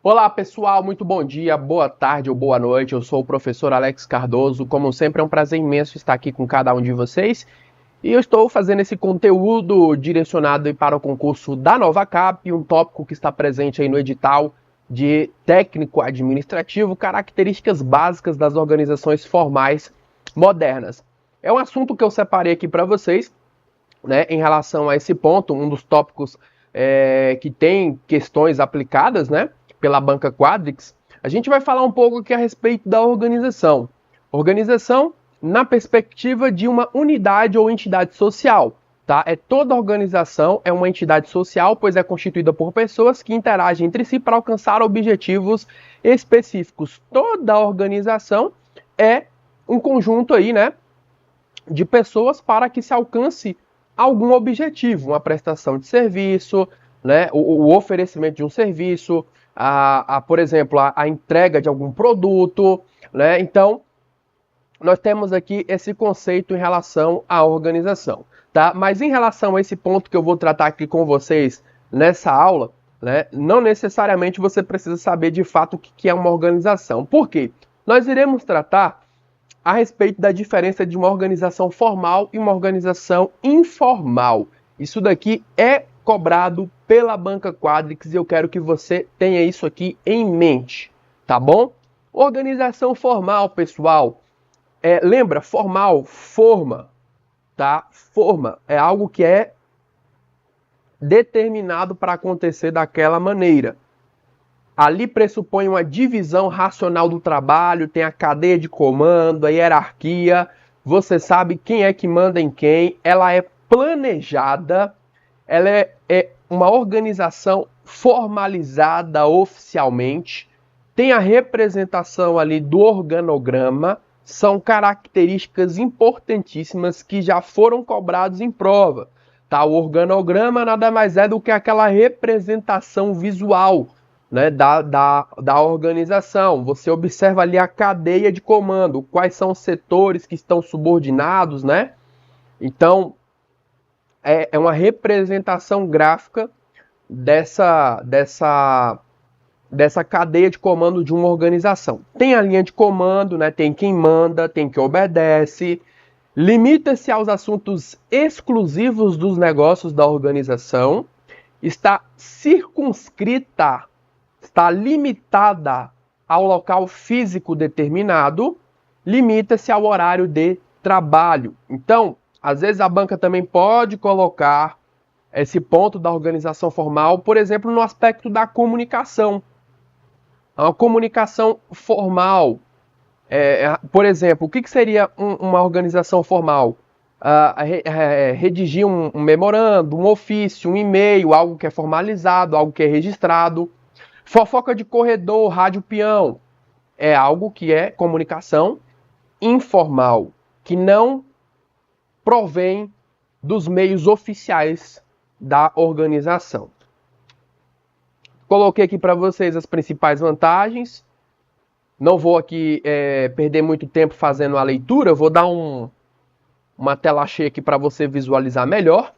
Olá pessoal, muito bom dia, boa tarde ou boa noite. Eu sou o professor Alex Cardoso. Como sempre, é um prazer imenso estar aqui com cada um de vocês. E eu estou fazendo esse conteúdo direcionado para o concurso da NovaCap, um tópico que está presente aí no edital de técnico administrativo, características básicas das organizações formais modernas. É um assunto que eu separei aqui para vocês, né, em relação a esse ponto, um dos tópicos que tem questões aplicadas, né, pela banca Quadrix. A gente vai falar um pouco aqui a respeito da organização. Organização na perspectiva de uma unidade ou entidade social. Tá? Toda organização é uma entidade social, pois é constituída por pessoas que interagem entre si para alcançar objetivos específicos. Toda organização é um conjunto aí, né, de pessoas para que se alcance algum objetivo, uma prestação de serviço, né, o oferecimento de um serviço, por exemplo, a entrega de algum produto, né? Então, nós temos aqui esse conceito em relação à organização, tá? Mas em relação a esse ponto que eu vou tratar aqui com vocês nessa aula, né, não necessariamente você precisa saber de fato o que é uma organização. Por quê? Nós iremos tratar a respeito da diferença de uma organização formal e uma organização informal. Isso daqui é cobrado pela banca Quadrix e eu quero que você tenha isso aqui em mente, tá bom? Organização formal, pessoal. Lembra, formal, forma, tá? Forma é algo que é determinado para acontecer daquela maneira. Ali pressupõe uma divisão racional do trabalho, tem a cadeia de comando, a hierarquia, você sabe quem é que manda em quem, ela é planejada, ela é uma organização formalizada oficialmente, tem a representação ali do organograma, são características importantíssimas que já foram cobrados em prova. Tá? O organograma nada mais é do que aquela representação visual, né, da organização. Você observa ali a cadeia de comando, quais são os setores que estão subordinados, né? Então, é uma representação gráfica dessa cadeia de comando de uma organização. Tem a linha de comando, né? Tem quem manda, tem quem obedece, limita-se aos assuntos exclusivos dos negócios da organização, está circunscrita, está limitada ao local físico determinado, limita-se ao horário de trabalho. Então, às vezes a banca também pode colocar esse ponto da organização formal, por exemplo, no aspecto da comunicação. Uma comunicação formal, por exemplo, o que seria uma organização formal? Redigir um memorando, um ofício, um e-mail, algo que é formalizado, algo que é registrado. Fofoca de corredor, rádio peão, é algo que é comunicação informal, que não provém dos meios oficiais da organização. Coloquei aqui para vocês as principais vantagens. Não vou aqui perder muito tempo fazendo a leitura, vou dar uma tela cheia aqui para você visualizar melhor.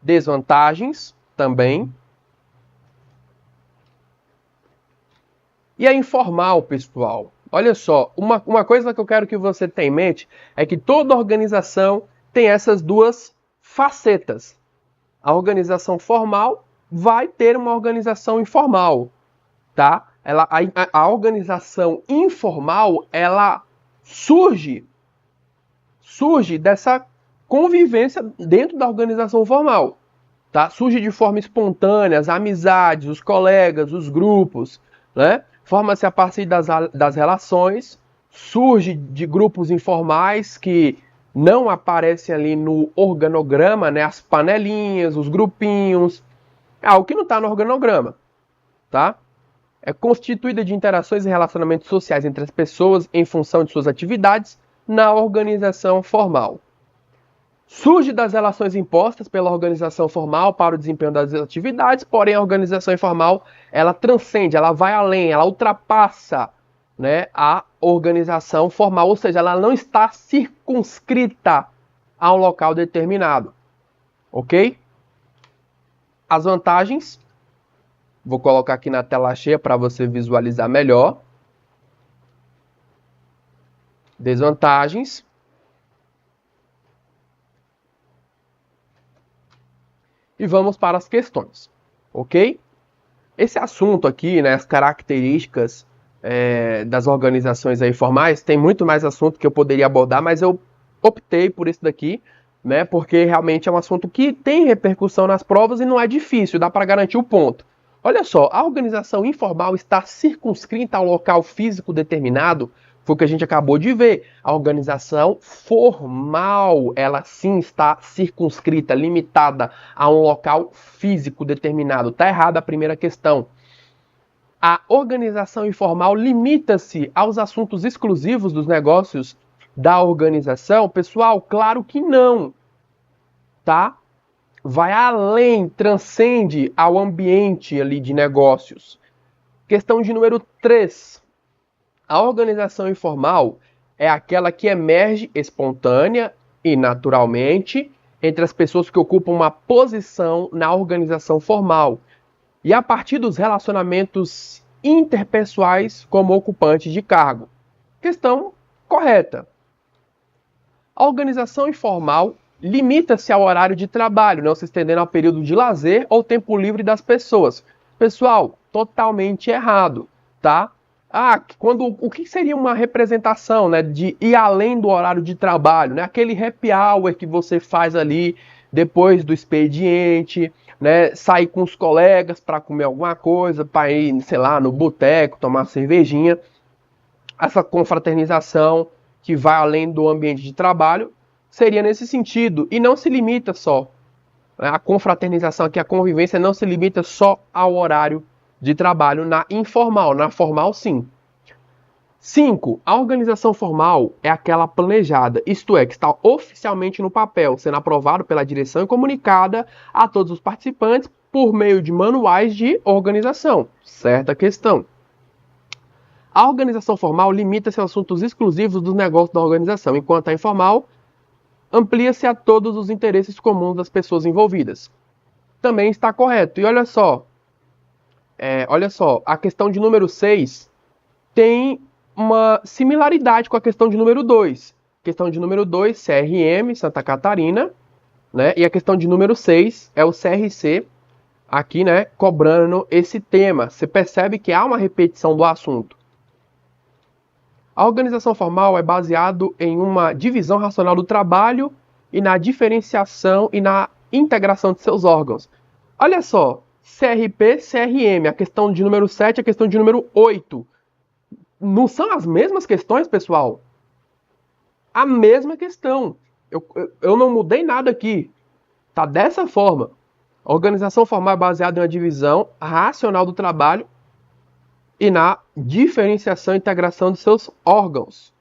Desvantagens também. E a informal, pessoal. Olha só, uma coisa que eu quero que você tenha em mente é que toda organização tem essas duas facetas. A organização formal vai ter uma organização informal, tá? A organização informal, ela surge dessa convivência dentro da organização formal, tá? Surge de forma espontânea, as amizades, os colegas, os grupos, né? Forma-se a partir das relações, surge de grupos informais que não aparecem ali no organograma, né? As panelinhas, os grupinhos, é algo que não está no organograma, tá? É constituída de interações e relacionamentos sociais entre as pessoas em função de suas atividades na organização formal. Surge das relações impostas pela organização formal para o desempenho das atividades, porém a organização informal, ela transcende, ela vai além, ela ultrapassa, né, a organização formal, ou seja, ela não está circunscrita a um local determinado, ok? As vantagens Vou colocar aqui na tela cheia para você visualizar melhor. Desvantagens. E vamos para as questões, ok? Esse assunto aqui, né, as características das organizações aí formais, tem muito mais assunto que eu poderia abordar, mas eu optei por esse daqui, né, porque realmente é um assunto que tem repercussão nas provas e não é difícil, dá para garantir o ponto. Olha só, a organização informal está circunscrita ao local físico determinado. Foi o que a gente acabou de ver. A organização formal, ela sim está circunscrita, limitada a um local físico determinado. Está errada a primeira questão. A organização informal limita-se aos assuntos exclusivos dos negócios da organização? Pessoal, claro que não, tá? Vai além, transcende ao ambiente ali de negócios. Questão de número 3. A organização informal é aquela que emerge espontânea e naturalmente entre as pessoas que ocupam uma posição na organização formal e a partir dos relacionamentos interpessoais como ocupantes de cargo. Questão correta. A organização informal limita-se ao horário de trabalho, não se estendendo ao período de lazer ou tempo livre das pessoas. Pessoal, totalmente errado, tá? O que seria uma representação, né, de ir além do horário de trabalho, né? Aquele happy hour que você faz ali depois do expediente, né? Sair com os colegas para comer alguma coisa, para ir, sei lá, no boteco, tomar uma cervejinha. Essa confraternização que vai além do ambiente de trabalho seria nesse sentido e não se limita só. A confraternização aqui, a convivência não se limita só ao horário de trabalho na informal, na formal sim. 5. A organização formal é aquela planejada, isto é, que está oficialmente no papel, sendo aprovado pela direção e comunicada a todos os participantes por meio de manuais de organização. Certa questão. A organização formal limita-se a assuntos exclusivos dos negócios da organização, enquanto a informal amplia-se a todos os interesses comuns das pessoas envolvidas. Também está correto. E olha só, a questão de número 6 tem uma similaridade com a questão de número 2. Questão de número 2, CRM, Santa Catarina, né? E a questão de número 6 é o CRC, aqui, né, cobrando esse tema. Você percebe que há uma repetição do assunto. A organização formal é baseada em uma divisão racional do trabalho e na diferenciação e na integração de seus órgãos. Olha só, CRP, CRM, a questão de número 7 e a questão de número 8. Não são as mesmas questões, pessoal? A mesma questão. Eu não mudei nada aqui. Tá dessa forma. A organização formal é baseada em uma divisão racional do trabalho e na diferenciação e integração de seus órgãos.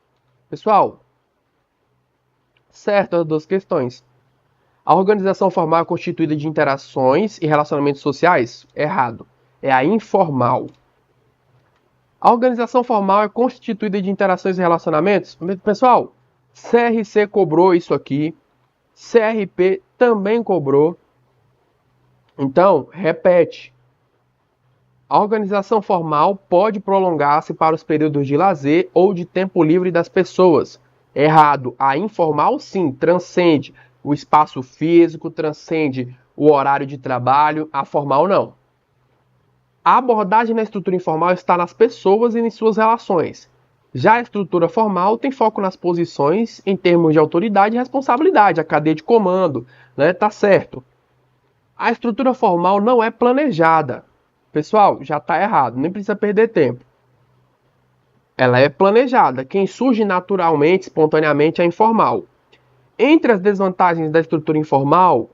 Pessoal, certo as duas questões. A organização formal é constituída de interações e relacionamentos sociais? Errado. É a informal. A organização formal é constituída de interações e relacionamentos? Pessoal, CRC cobrou isso aqui. CRP também cobrou. Então, repete. A organização formal pode prolongar-se para os períodos de lazer ou de tempo livre das pessoas. Errado. A informal, sim, transcende o espaço físico, transcende o horário de trabalho. A formal, não. A abordagem na estrutura informal está nas pessoas e em suas relações. Já a estrutura formal tem foco nas posições em termos de autoridade e responsabilidade, a cadeia de comando, né? Tá certo. A estrutura formal não é planejada. Pessoal, já está errado, nem precisa perder tempo. Ela é planejada. Quem surge naturalmente, espontaneamente, é informal. Entre as desvantagens da estrutura informal,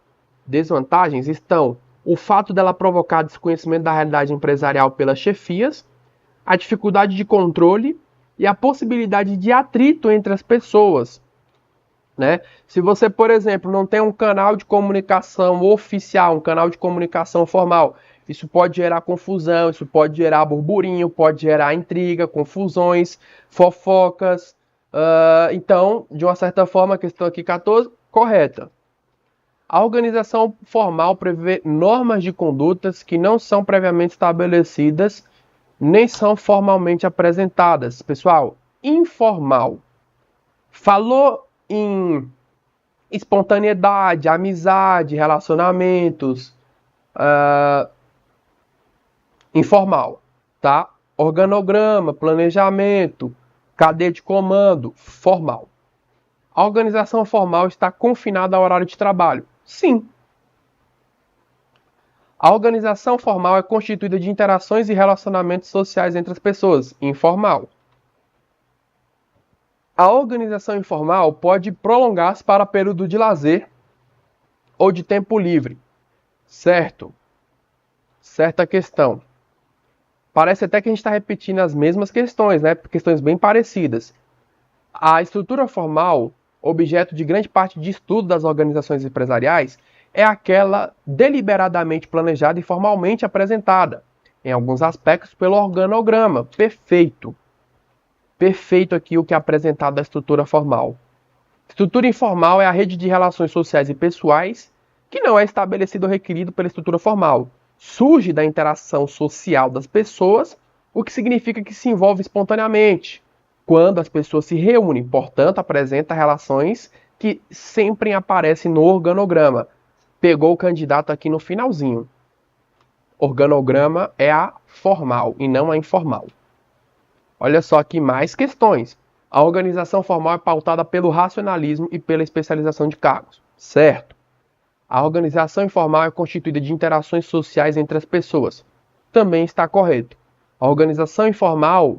desvantagens estão o fato dela provocar desconhecimento da realidade empresarial pelas chefias, a dificuldade de controle e a possibilidade de atrito entre as pessoas. Né? Se você, por exemplo, não tem um canal de comunicação oficial, um canal de comunicação formal, isso pode gerar confusão, isso pode gerar burburinho, pode gerar intriga, confusões, fofocas. Então, de uma certa forma, a questão aqui 14, correta. A organização formal prevê normas de condutas que não são previamente estabelecidas nem são formalmente apresentadas. Pessoal, informal. Falou em espontaneidade, amizade, relacionamentos, informal, tá? Organograma, planejamento, cadeia de comando, formal. A organização formal está confinada ao horário de trabalho? Sim. A organização formal é constituída de interações e relacionamentos sociais entre as pessoas? Informal. A organização informal pode prolongar-se para período de lazer ou de tempo livre? Certo. Certa questão. Parece até que a gente está repetindo as mesmas questões, né? Questões bem parecidas. A estrutura formal, objeto de grande parte de estudo das organizações empresariais, é aquela deliberadamente planejada e formalmente apresentada, em alguns aspectos pelo organograma. Perfeito. Perfeito aqui o que é apresentado da estrutura formal. Estrutura informal é a rede de relações sociais e pessoais que não é estabelecido ou requerido pela estrutura formal. Surge da interação social das pessoas, o que significa que se envolve espontaneamente, quando as pessoas se reúnem. Portanto, apresenta relações que sempre aparecem no organograma. Pegou o candidato aqui no finalzinho. Organograma é a formal e não a informal. Olha só aqui mais questões. A organização formal é pautada pelo racionalismo e pela especialização de cargos. Certo. A organização informal é constituída de interações sociais entre as pessoas. Também está correto. A organização informal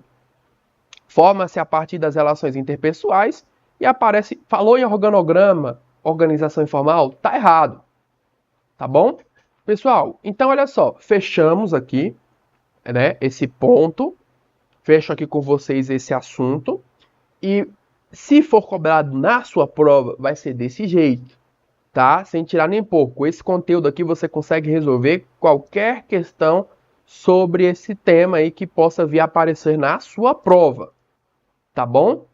forma-se a partir das relações interpessoais e aparece... Falou em organograma, organização informal? Tá errado. Tá bom? Pessoal, então olha só. Fechamos aqui, né, esse ponto. Fecho aqui com vocês esse assunto. E se for cobrado na sua prova, vai ser desse jeito. Tá? Sem tirar nem pouco. Esse conteúdo aqui você consegue resolver qualquer questão sobre esse tema aí que possa vir a aparecer na sua prova. Tá bom?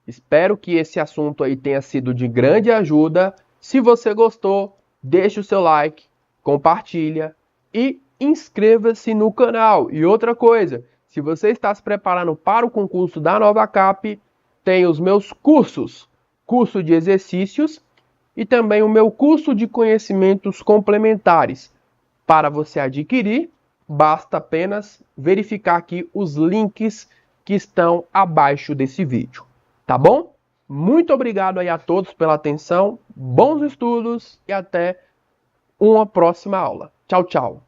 Espero que esse assunto aí tenha sido de grande ajuda. Se você gostou, deixe o seu like, compartilha e inscreva-se no canal. E outra coisa, se você está se preparando para o concurso da NovaCap, tem os meus cursos, curso de exercícios e também o meu curso de conhecimentos complementares. Para você adquirir, basta apenas verificar aqui os links que estão abaixo desse vídeo. Tá bom? Muito obrigado aí a todos pela atenção, bons estudos e até uma próxima aula. Tchau, tchau.